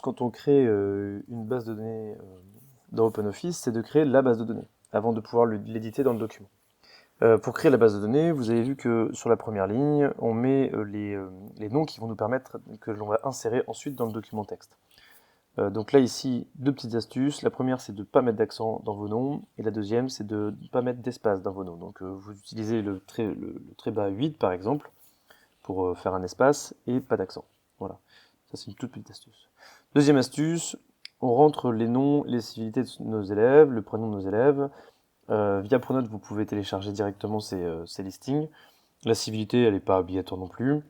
chose quand on crée une base de données dans OpenOffice, c'est de créer la base de données avant de pouvoir l'éditer dans le document. Pour créer la base de données, vous avez vu que sur la première ligne, on met les noms qui vont nous permettre que l'on va insérer ensuite dans le document texte. Donc là ici, deux petites astuces. La première, c'est de ne pas mettre d'accent dans vos noms, et la deuxième, c'est de ne pas mettre d'espace dans vos noms. Donc vous utilisez le trait bas 8 par exemple, pour faire un espace, et pas d'accent. Voilà, ça c'est une toute petite astuce. Deuxième astuce, on rentre les noms, les civilités de nos élèves, le prénom de nos élèves. Via Pronote, vous pouvez télécharger directement ces listings. La civilité, elle n'est pas obligatoire non plus.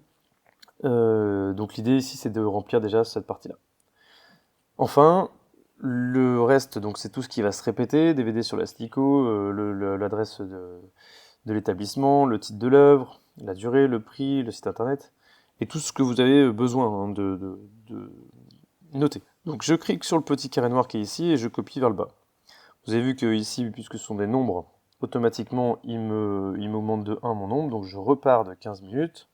Donc l'idée ici, c'est de remplir déjà cette partie-là. Enfin, le reste, donc c'est tout ce qui va se répéter, DVD sur l'Astico, l'adresse de l'établissement, le titre de l'œuvre, la durée, le prix, le site internet, et tout ce que vous avez besoin de noter. Donc je clique sur le petit carré noir qui est ici et je copie vers le bas. Vous avez vu que ici, puisque ce sont des nombres, automatiquement il m'augmente de 1 mon nombre, donc je repars de 15 minutes.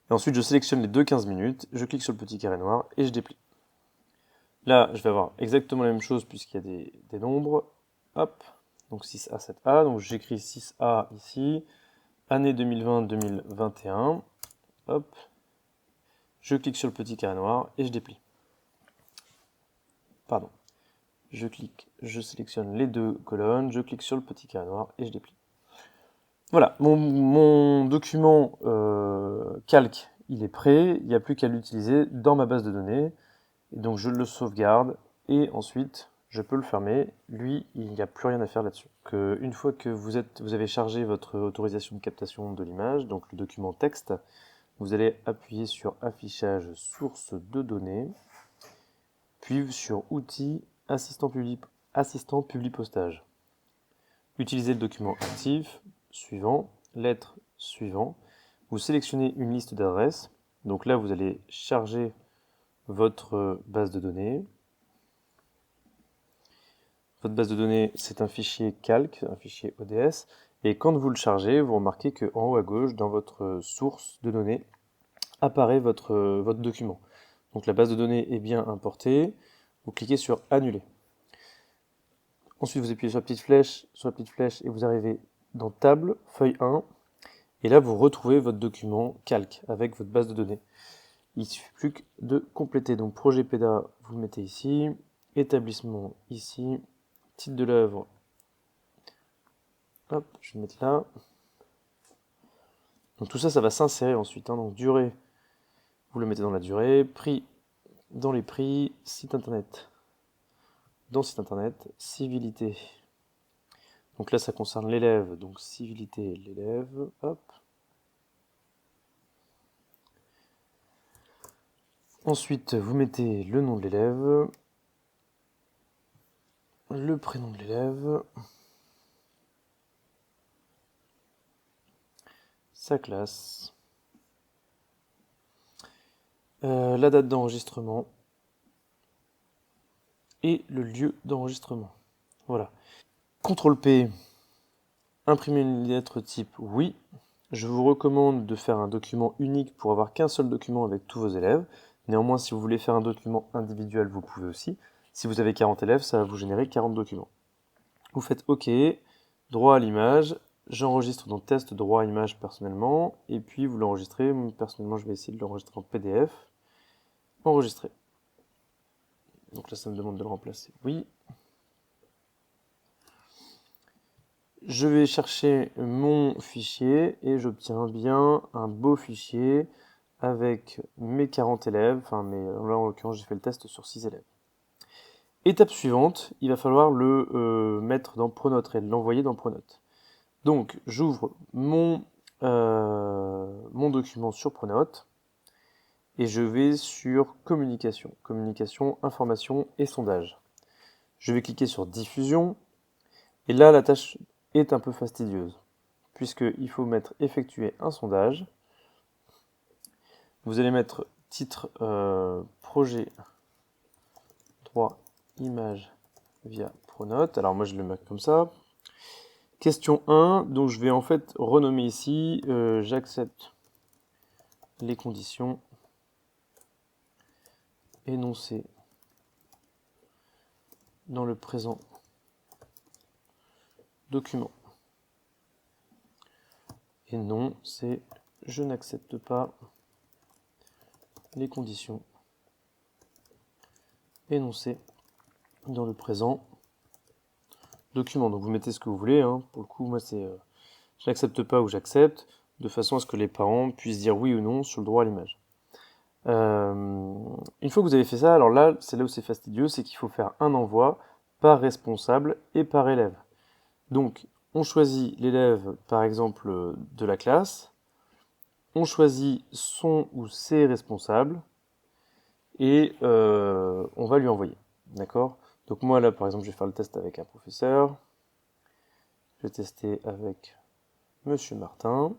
Et ensuite je sélectionne les deux 15 minutes, je clique sur le petit carré noir et je déplie. Là, je vais avoir exactement la même chose puisqu'il y a des nombres. Hop, donc 6A, 7A, donc j'écris 6A ici, année 2020-2021. Hop, je clique sur le petit carré noir et je déplie. Pardon. Je clique, je sélectionne les deux colonnes, je clique sur le petit carré noir et je déplie. Voilà, mon document calque, il est prêt, il n'y a plus qu'à l'utiliser dans ma base de données. Et donc je le sauvegarde et ensuite je peux le fermer. Lui, il n'y a plus rien à faire là-dessus. Une fois que vous avez chargé votre autorisation de captation de l'image, donc le document texte, vous allez appuyer sur affichage source de données, puis sur outils assistant publi postage. Utilisez le document actif, suivant, lettre suivant. Vous sélectionnez une liste d'adresses. Donc là, vous allez charger votre base de données. Votre base de données, c'est un fichier calque, un fichier ODS. Et quand vous le chargez, vous remarquez qu'en haut à gauche, dans votre source de données, apparaît votre document. Donc la base de données est bien importée. Vous cliquez sur Annuler. Ensuite, vous appuyez sur la petite flèche et vous arrivez dans Table, feuille 1. Et là, vous retrouvez votre document calque avec votre base de données. Il ne suffit plus que de compléter. Donc projet PEDA, vous le mettez ici. Établissement ici. Titre de l'œuvre. Hop, je vais le mettre là. Donc tout ça, ça va s'insérer ensuite. Donc durée, vous le mettez dans la durée. Prix, dans les prix. Site internet, dans site internet. Civilité. Donc là, ça concerne l'élève. Donc civilité, l'élève. Hop. Ensuite, vous mettez le nom de l'élève. Le prénom de l'élève. Sa classe. La date d'enregistrement. Et le lieu d'enregistrement. Voilà. CTRL P, imprimer une lettre type oui. Je vous recommande de faire un document unique pour avoir qu'un seul document avec tous vos élèves. Néanmoins, si vous voulez faire un document individuel, vous pouvez aussi. Si vous avez 40 élèves, ça va vous générer 40 documents. Vous faites OK, droit à l'image. J'enregistre dans test droit à image personnellement. Et puis vous l'enregistrez. Personnellement, je vais essayer de l'enregistrer en PDF. Enregistrer. Donc là, ça me demande de le remplacer. Oui. Je vais chercher mon fichier et j'obtiens bien un beau fichier avec mes 40 élèves. Là, en l'occurrence, j'ai fait le test sur 6 élèves. Étape suivante, il va falloir le mettre dans Pronote et l'envoyer dans Pronote. Donc, j'ouvre mon document sur Pronote et je vais sur Communication. Communication, information et sondage. Je vais cliquer sur Diffusion et là, la tâche est un peu fastidieuse puisqu'il faut mettre effectuer un sondage. Vous allez mettre titre projet droit image via Pronote. Alors moi je le mets comme ça. Question 1, donc je vais en fait renommer ici j'accepte les conditions énoncé dans le présent document. Et non, c'est je n'accepte pas les conditions énoncées dans le présent document. Donc vous mettez ce que vous voulez, hein. Pour le coup, moi c'est je n'accepte pas ou j'accepte, de façon à ce que les parents puissent dire oui ou non sur le droit à l'image. Une fois que vous avez fait ça, alors là, c'est là où c'est fastidieux, c'est qu'il faut faire un envoi par responsable et par élève. Donc, on choisit l'élève, par exemple, de la classe, on choisit son ou ses responsables, et on va lui envoyer. D'accord? Donc moi, là, par exemple, je vais faire le test avec un professeur. Je vais tester avec Monsieur Martin.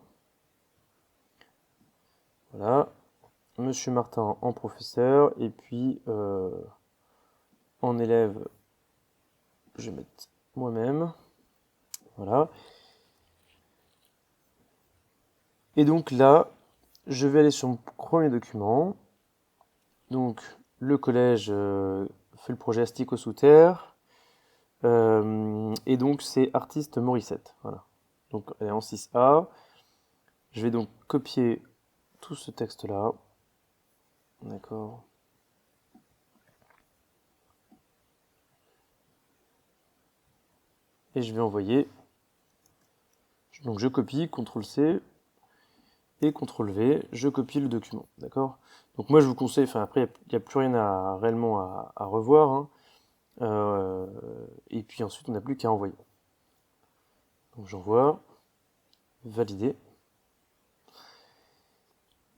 Voilà. Monsieur Martin en professeur, et puis en élève, je vais mettre moi-même. Voilà. Et donc là, je vais aller sur mon premier document. Donc, le collège fait le projet Astic sous terre. Et donc, c'est artiste Morissette. Voilà. Donc, elle est en 6A. Je vais donc copier tout ce texte-là. D'accord. Et je vais envoyer. Donc, je copie, CTRL-C et CTRL-V. Je copie le document. D'accord. Donc, moi, je vous conseille, enfin, après, il n'y a plus rien réellement à revoir. Hein. Et puis ensuite, on n'a plus qu'à envoyer. Donc, j'envoie. Valider.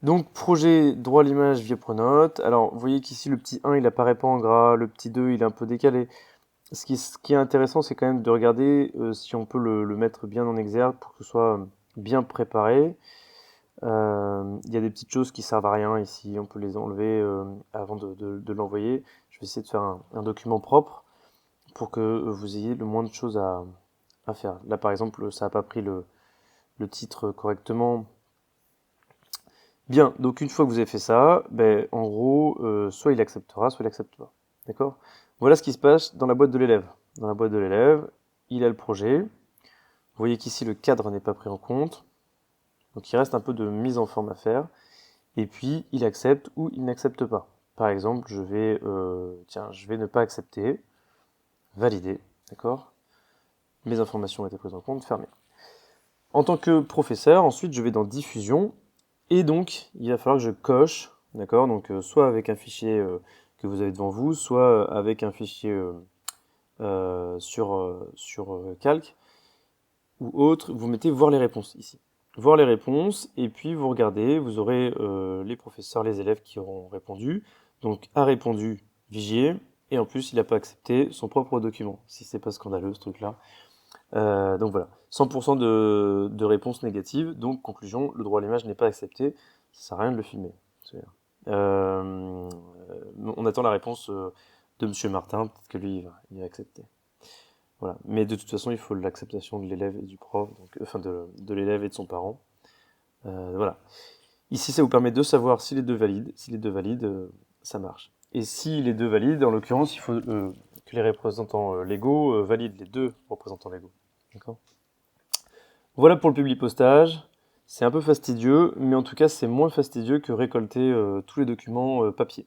Donc, projet droit à l'image via Pronote. Alors, vous voyez qu'ici, le petit 1, il apparaît pas en gras, le petit 2, il est un peu décalé. Ce qui est intéressant, c'est quand même de regarder si on peut le mettre bien en exergue pour que ce soit bien préparé. Il y a des petites choses qui servent à rien ici, on peut les enlever avant de l'envoyer. Je vais essayer de faire un document propre pour que vous ayez le moins de choses à faire. Là, par exemple, ça n'a pas pris le titre correctement. Bien, donc une fois que vous avez fait ça, ben, en gros, soit il acceptera, soit il accepte pas. D'accord? Voilà ce qui se passe dans la boîte de l'élève. Dans la boîte de l'élève, il a le projet. Vous voyez qu'ici, le cadre n'est pas pris en compte. Donc il reste un peu de mise en forme à faire. Et puis, il accepte ou il n'accepte pas. Par exemple, je vais ne pas accepter. Valider. D'accord? Mes informations ont été prises en compte. Fermé. En tant que professeur, ensuite, je vais dans diffusion. Et donc, il va falloir que je coche, d'accord? Donc, soit avec un fichier que vous avez devant vous, soit avec un fichier sur Calc ou autre. Vous mettez voir les réponses ici. Voir les réponses, et puis vous regardez, vous aurez les professeurs, les élèves qui auront répondu. Donc, a répondu Vigier, et en plus, il n'a pas accepté son propre document, si c'est pas scandaleux ce truc-là. Donc voilà, 100% de réponses négatives, donc conclusion, le droit à l'image n'est pas accepté, ça sert à rien de le filmer. On attend la réponse de Monsieur Martin, peut-être que lui il va accepter. Voilà. Mais de toute façon, il faut l'acceptation de l'élève et du prof, donc, enfin de l'élève et de son parent. Voilà. Ici, ça vous permet de savoir si les deux valident. Si les deux valident, ça marche. Et si les deux valident, en l'occurrence, il faut que les représentants légaux valident les deux représentants légaux. D'accord ? Voilà pour le publipostage. C'est un peu fastidieux, mais en tout cas, c'est moins fastidieux que récolter tous les documents papier.